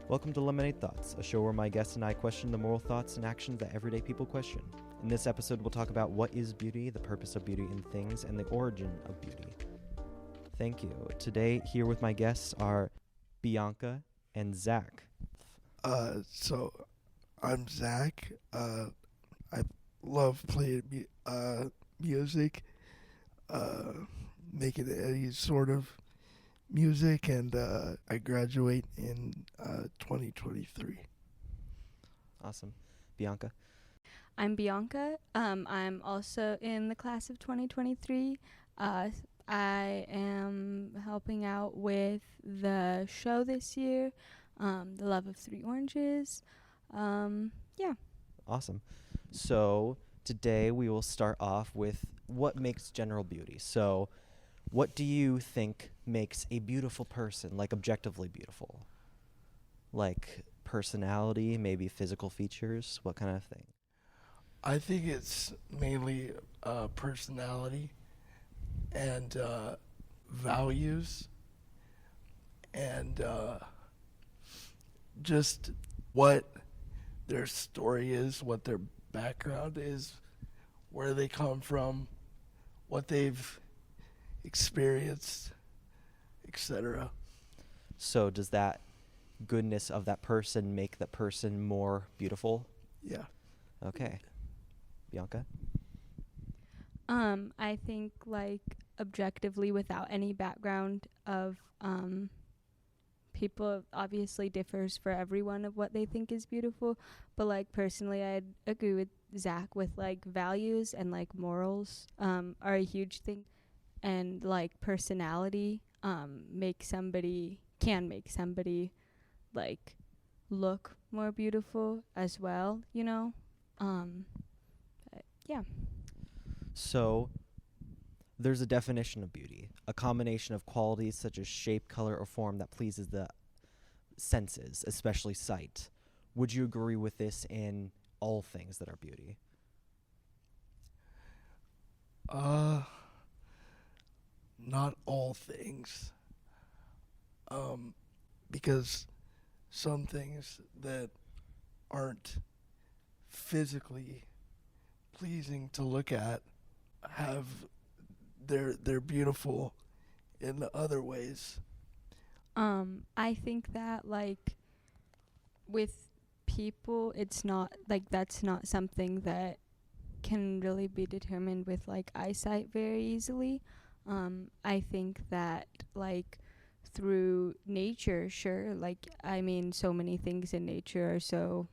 Welcome to Lemonade Thoughts, a show where my guests and I question the moral thoughts and actions that everyday people question. In this episode, we'll talk about what is beauty, the purpose of beauty in things, and the origin of beauty. Thank you. Today, here with my guests are Bianca and Zach. So I'm Zach. I love playing music, making any sort of music, and I graduate in 2023. Awesome. Bianca. I'm Bianca. I'm also in the class of 2023. I am helping out with the show this year, The Love of Three Oranges. Yeah. Awesome. So today we will start off with what makes general beauty. So what do you think makes a beautiful person, like objectively beautiful? Like personality, maybe physical features, what kind of thing? I think it's mainly personality and values and just what their story is, what their background is, where they come from, what they've experienced, etc. So does that goodness of that person make that person more beautiful? Yeah. Okay. Bianca? I think like objectively without any background of people obviously differs for everyone of what they think is beautiful, but like personally I'd agree with Zach with like values and like morals are a huge thing, and like personality can make somebody like look more beautiful as well, you know. Yeah. So there's a definition of beauty, a combination of qualities such as shape, color, or form that pleases the senses, especially sight. Would you agree with this in all things that are beauty? Not all things. Because some things that aren't physically pleasing to look at have they're beautiful in other ways. I think that like with people it's not like that's not something that can really be determined with like eyesight very easily. I think that like through nature, sure, like I mean so many things in nature are so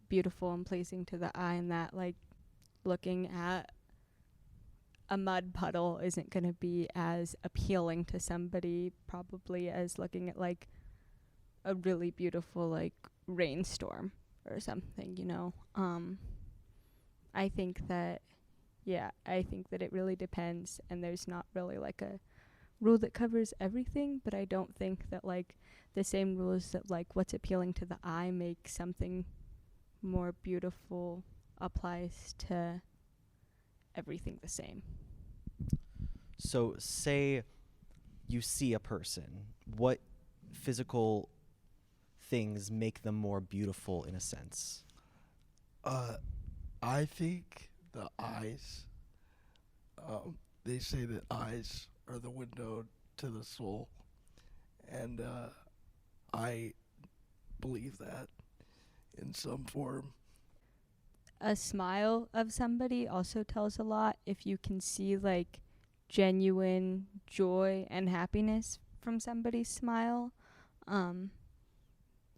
beautiful and pleasing to the eye, and that like looking at a mud puddle isn't going to be as appealing to somebody probably as looking at like a really beautiful like rainstorm or something, you know. I think that it really depends, and there's not really like a rule that covers everything, but I don't think that like the same rules that like what's appealing to the eye make something more beautiful applies to everything the same. So say you see a person, what physical things make them more beautiful in a sense? I think the eyes. They say that eyes are the window to the soul, and I believe that in some form. A smile of somebody also tells a lot. If you can see like genuine joy and happiness from somebody's smile,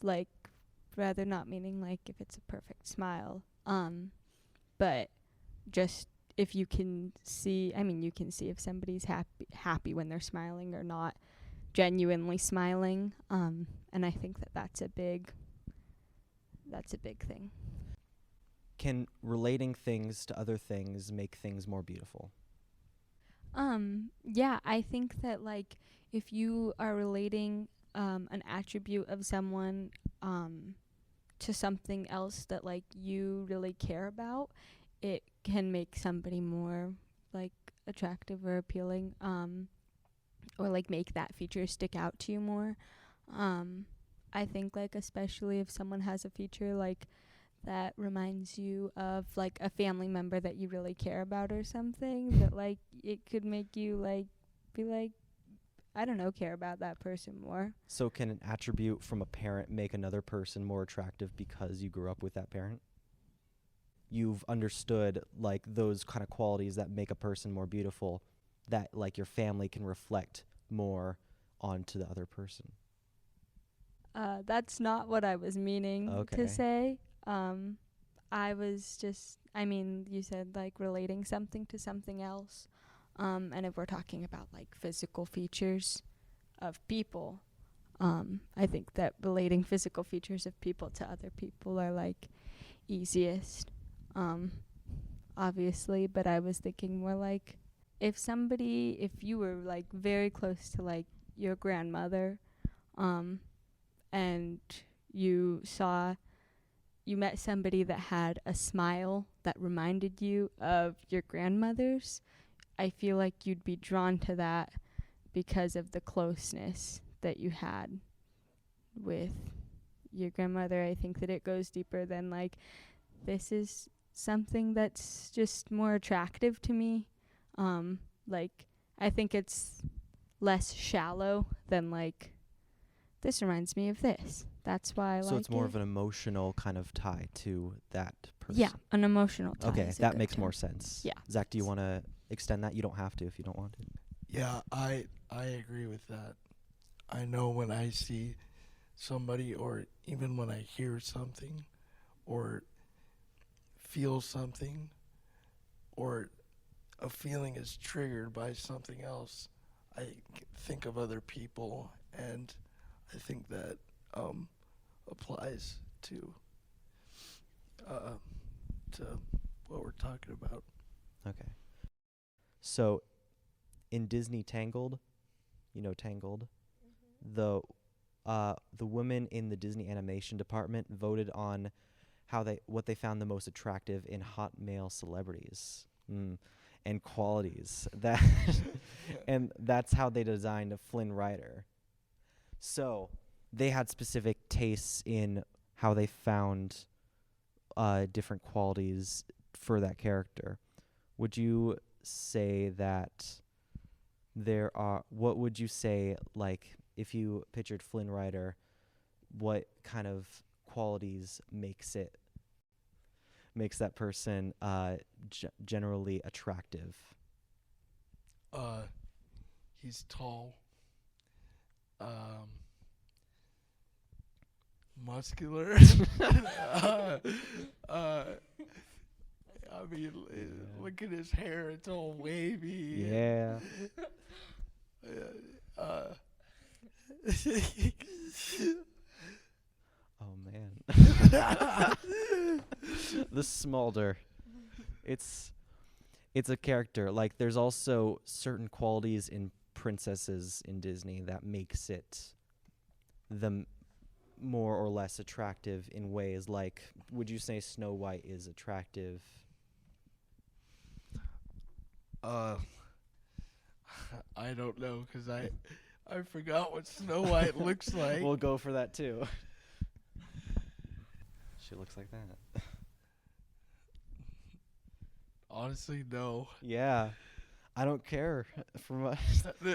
like rather not meaning like if it's a perfect smile, but just if you can see, I mean you can see if somebody's happy when they're smiling or not genuinely smiling, and I think that that's a big thing. Can relating things to other things make things more beautiful? Yeah, I think that like if you are relating an attribute of someone to something else that like you really care about, it can make somebody more like attractive or appealing, or like make that feature stick out to you more. I think like especially if someone has a feature like that reminds you of like a family member that you really care about or something, that like it could make you like be like, I don't know, care about that person more. So can an attribute from a parent make another person more attractive because you grew up with that parent? You've understood like those kind of qualities that make a person more beautiful, that like your family can reflect more onto the other person. That's not what I was meaning to Okay. say. I was just, I mean, you said like relating something to something else. And if we're talking about like physical features of people, I think that relating physical features of people to other people are like easiest, um, obviously. But I was thinking more like if you were like very close to like your grandmother, um, and you saw you met somebody that had a smile that reminded you of your grandmother's, I feel like you'd be drawn to that because of the closeness that you had with your grandmother. I think that it goes deeper than like, this is something that's just more attractive to me. Like, I think it's less shallow than like, this reminds me of this. That's why I So like it's more it. of an emotional kind of tie to that person. Yeah, an emotional tie. Okay, is a that good makes term. more sense. Yeah. Zach, do you want to extend that? You don't have to if you don't want to. Yeah, I agree with that. I know when I see somebody, or even when I hear something, or feel something, or a feeling is triggered by something else, I think of other people, and I think that applies uh, to what we're talking about. Okay. So in Disney Tangled, you know Tangled, the women in the Disney animation department voted on what they found the most attractive in hot male celebrities. And qualities that and that's how they designed Flynn Rider. So they had specific tastes in how they found different qualities for that character. Would you say that what would you say, like, if you pictured Flynn Rider, what kind of qualities makes that person generally attractive? He's tall, muscular. I mean, look at his hair; it's all wavy. Yeah. Uh, Oh man. The Smolder. It's a character. Like there's also certain qualities in princesses in Disney that makes it them more or less attractive in ways. Like, would you say Snow White is attractive? I don't know, because I forgot what Snow White looks like. We'll go for that too. She looks like that. Honestly, no. Yeah. I don't care.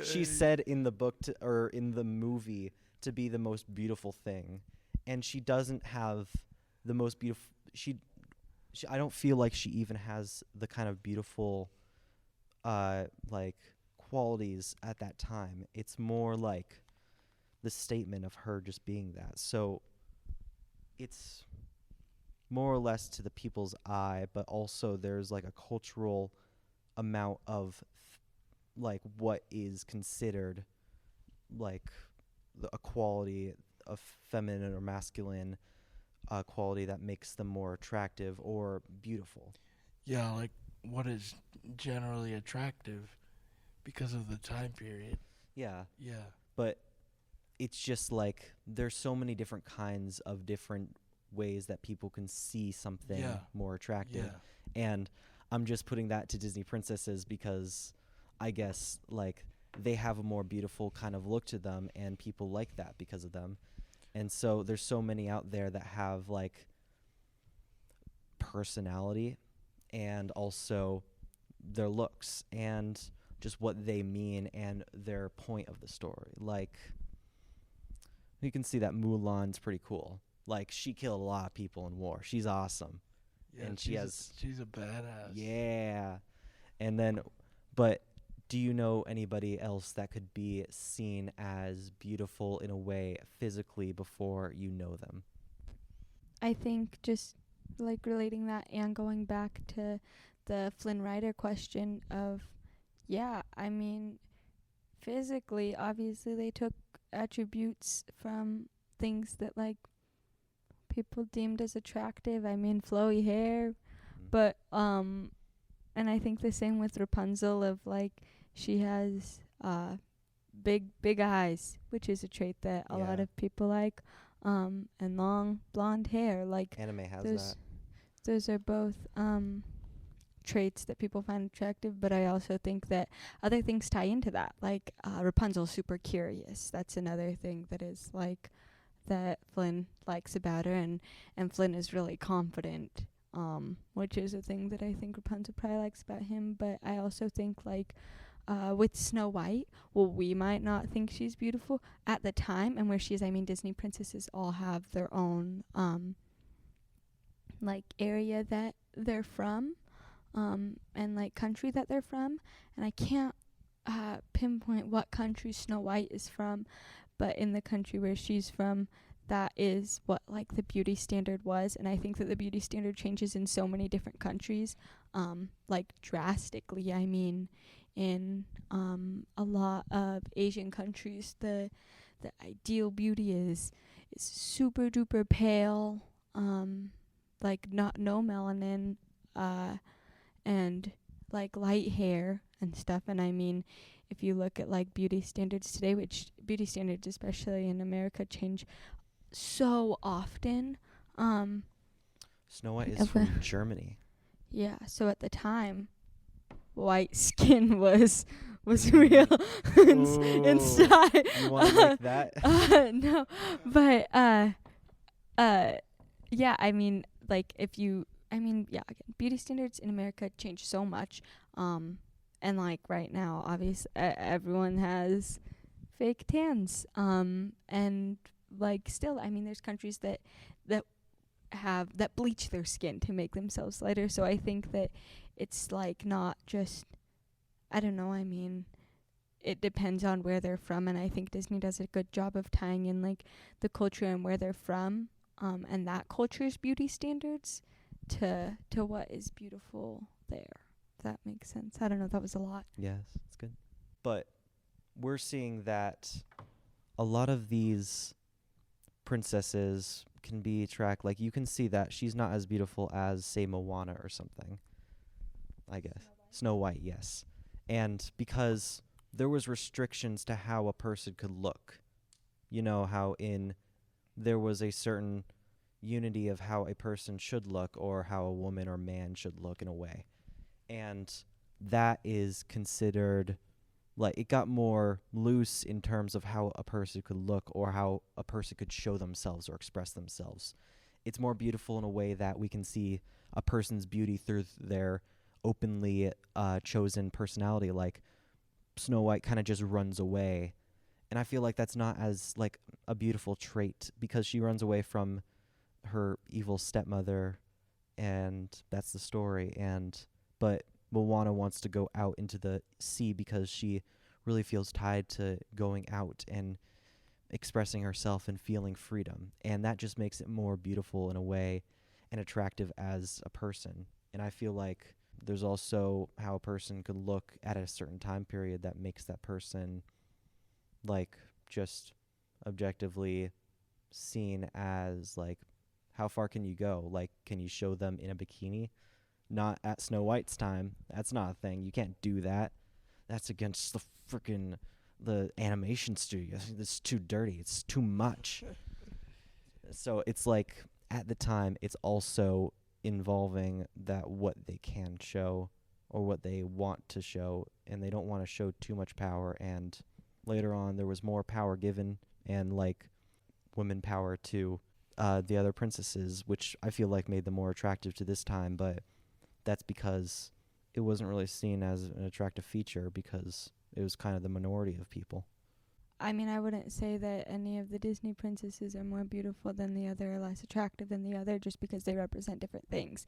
She's said in the book or in the movie to be the most beautiful thing, and she doesn't have the most beautiful. She I don't feel like she even has the kind of beautiful, like qualities at that time. It's more like the statement of her just being that. So it's more or less to the people's eye, but also there's like a cultural amount of like what is considered like a quality of feminine or masculine quality that makes them more attractive or beautiful. Yeah, like what is generally attractive because of the time period. Yeah, Yeah. but it's just like there's so many different kinds of different ways that people can see something more attractive. Yeah. And I'm just putting that to Disney princesses because I guess like they have a more beautiful kind of look to them and people like that because of them. And so there's so many out there that have like personality and also their looks and just what they mean and their point of the story. Like you can see that Mulan's pretty cool. Like she killed a lot of people in war. She's awesome. Yeah, And she has she's a badass. yeah. And then but do you know anybody else that could be seen as beautiful in a way physically before you know them? I think just like relating that and going back to the Flynn Rider question of, yeah, I mean, physically, obviously they took attributes from things that like people deemed as attractive. I mean, flowy hair, but and I think the same with Rapunzel of like she has big eyes, which is a trait that a lot Yeah. of people like, and long blonde hair. Like Anime has those that. those are both traits that people find attractive, but I also think that other things tie into that. Like Rapunzel's super curious. That's another thing that is like that Flynn likes about her, and Flynn is really confident, which is a thing that I think Rapunzel probably likes about him. But I also think like with Snow White, well, we might not think she's beautiful at the time, and where she is, I mean, Disney princesses all have their own like area that they're from, and like country that they're from, and I can't pinpoint what country Snow White is from, but in the country where she's from, that is what like the beauty standard was. And I think that the beauty standard changes in so many different countries, like drastically. I mean, in a lot of Asian countries, the ideal beauty is super duper pale, like no melanin, and like light hair and stuff. And I mean, if you look at like beauty standards today, which beauty standards especially in America change so often, Snow White is from Germany. yeah, so at the time white skin was real in style. You want like that? No, but yeah, I mean, like if you, I mean, yeah, again, beauty standards in America change so much, and like right now, obviously, everyone has fake tans, and like still, I mean, there's countries that bleach their skin to make themselves lighter. So I think that it's like not just, I don't know, I mean, it depends on where they're from, and I think Disney does a good job of tying in like the culture and where they're from, and that culture's beauty standards to what is beautiful there. If that makes sense. I don't know, that was a lot. Yes, it's good. But we're seeing that a lot of these princesses can be tracked. Like you can see that she's not as beautiful as, say, Moana or something. I guess Snow White, yes. And because there was restrictions to how a person could look. You know how there was a certain unity of how a person should look or how a woman or man should look in a way. And that is considered like it got more loose in terms of how a person could look or how a person could show themselves or express themselves. It's more beautiful in a way that we can see a person's beauty through their openly chosen personality. Like Snow White kind of just runs away, and I feel like that's not as like a beautiful trait because she runs away from her evil stepmother, and that's the story. But Moana wants to go out into the sea because she really feels tied to going out and expressing herself and feeling freedom. And that just makes it more beautiful in a way and attractive as a person. And I feel like there's also how a person could look at a certain time period that makes that person like just objectively seen as like how far can you go? Like can you show them in a bikini? Not at Snow White's time. That's not a thing. You can't do that. That's against the animation studio. I think that's too dirty. It's too much. So it's like at the time it's also involving that what they can show or what they want to show, and they don't want to show too much power. And later on there was more power given, and like women power to the other princesses, which I feel like made them more attractive to this time. But that's because it wasn't really seen as an attractive feature because it was kind of the minority of people. I mean, I wouldn't say that any of the Disney princesses are more beautiful than the other or less attractive than the other just because they represent different things.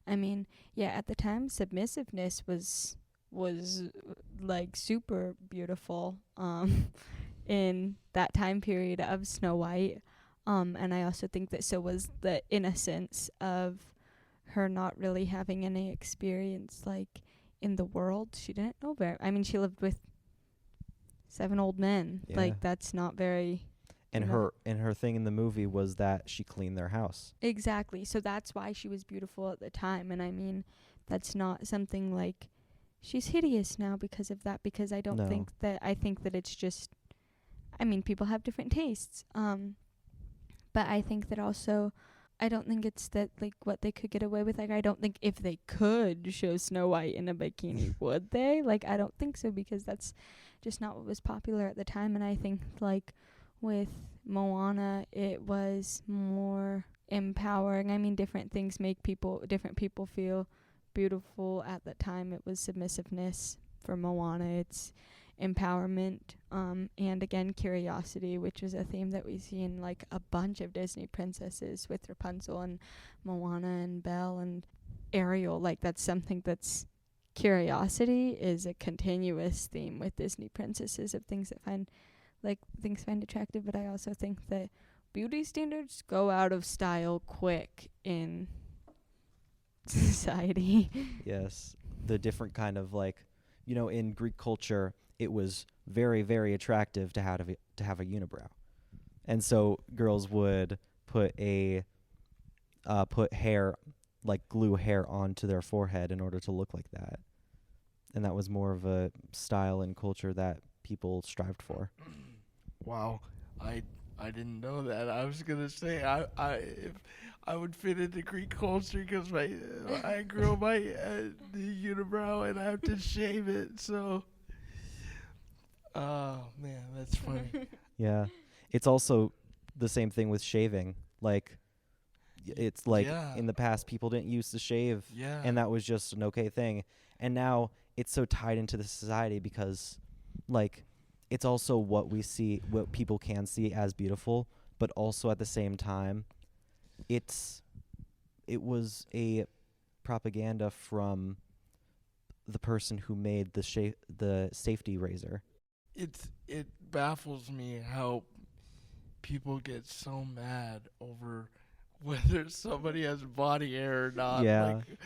I mean, yeah, at the time submissiveness was like super beautiful in that time period of Snow White. And I also think that so was the innocence of her not really having any experience like in the world. She didn't know very I mean, she lived with 7 old men. Yeah. Like that's not very And you know. her thing in the movie was that she cleaned their house. Exactly. So that's why she was beautiful at the time. And I mean, that's not something like she's hideous now because of that because I don't No. think that I think that it's just I mean, people have different tastes. But I think that also I don't think it's that like what they could get away with. Like I don't think if they could show Snow White in a bikini, would they? Like I don't think so because that's just not what was popular at the time. And I think like with Moana, it was more empowering. I mean, different different people feel beautiful at the time. It was submissiveness for Moana. It's empowerment, and again curiosity, which is a theme that we see in like a bunch of Disney princesses with Rapunzel and Moana and Belle and Ariel. Like that's something that's curiosity is a continuous theme with Disney princesses of things that find attractive. But I also think that beauty standards go out of style quick in society. Yes. The different kind of like, in Greek culture, it was very, very attractive to have a unibrow. And so girls would put hair, like glue hair onto their forehead in order to look like that. And that was more of a style and culture that people strived for. Wow, I didn't know that. I was gonna say if I would fit into Greek culture because I grow my the unibrow and I have to shave it. So, oh man, that's funny. Yeah. It's also the same thing with shaving. Like, it's like Yeah. in the past, people didn't used to shave, Yeah. and that was just an okay thing. And now it's so tied into the society because, like, it's also what we see, what people can see as beautiful, but also at the same time, it was a propaganda from the person who made the safety razor. It baffles me how people get so mad over whether somebody has body hair or not. Yeah. Like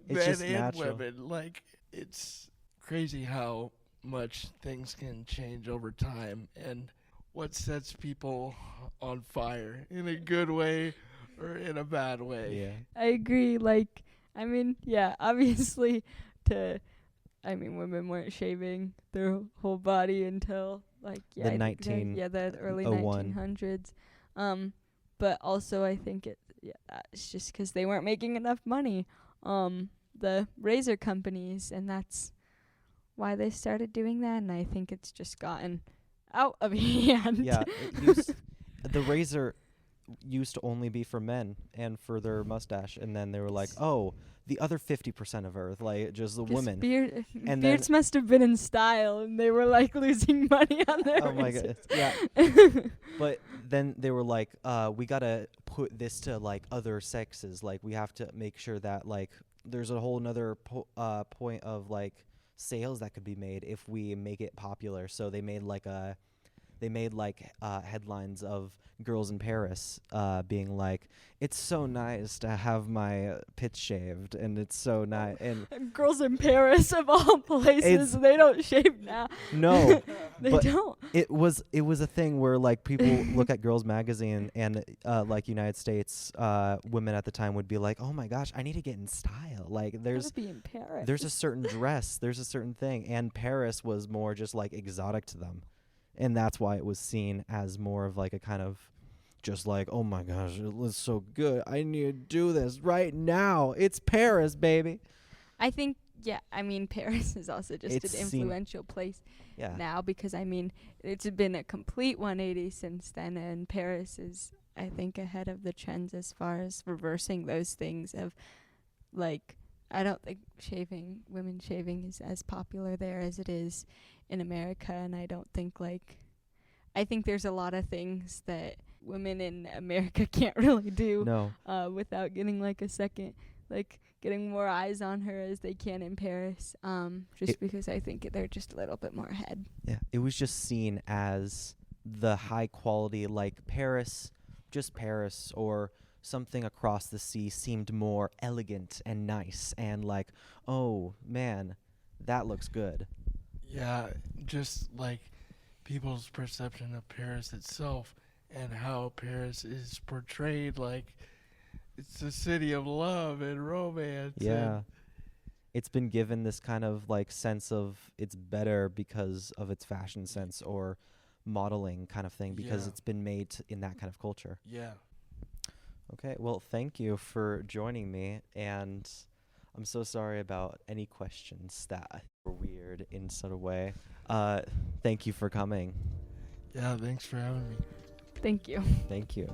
It's men just and natural. women. Like it's crazy how much things can change over time and what sets people on fire in a good way or in a bad way. Yeah. I agree. Like, I mean, yeah, obviously, women weren't shaving their whole body until like The I think the early 1901. 1900s. But also I think it's just 'cause they weren't making enough money. The razor companies, and that's why they started doing that. And I think it's just gotten out of hand. Yeah, the razor used to only be for men and for their mustache, and then they were like, oh, the other 50% of Earth, like just the 'Cause women. And beards must have been in style, and they were like losing money on their Oh my razors. god, yeah. But then they were like, we gotta put this to like other sexes. Like we have to make sure that like there's a whole another point of like sales that could be made if we make it popular. So they made headlines of girls in Paris being like, it's so nice to have my pits shaved, and it's so nice. And Girls in Paris, of all places, they don't shave now. no, They but don't. it was a thing where like people look at Girls Magazine and like United States women at the time would be like, oh my gosh, I need to get in style. Like Gotta be in Paris. there's a certain dress, there's a certain thing, and Paris was more just like exotic to them. And that's why it was seen as more of like a kind of just like, oh my gosh, it looks so good. I need to do this right now. It's Paris, baby. I think Yeah, I mean, Paris is also just It's an seen- influential place Yeah. now because, I mean, it's been a complete 180 since then, and Paris is, I think, ahead of the trends as far as reversing those things of, like, I don't think women shaving is as popular there as it is in America, and I don't think, like, I think there's a lot of things that women in America can't really do No. without getting like a second, like getting more eyes on her as they can in Paris. Just because I think they're just a little bit more ahead. Yeah. It was just seen as the high quality, like Paris, just Paris or something across the sea seemed more elegant and nice and like, oh man, that looks good. Yeah, just like people's perception of Paris itself and how Paris is portrayed like it's a city of love and romance. Yeah. It's been given this kind of like sense of it's better because of its fashion sense or modeling kind of thing because Yeah. it's been made in that kind of culture. Yeah. Okay, well, thank you for joining me, and I'm so sorry about any questions that were weird in sort of way. Thank you for coming. Yeah, thanks for having me. Thank you. Thank you.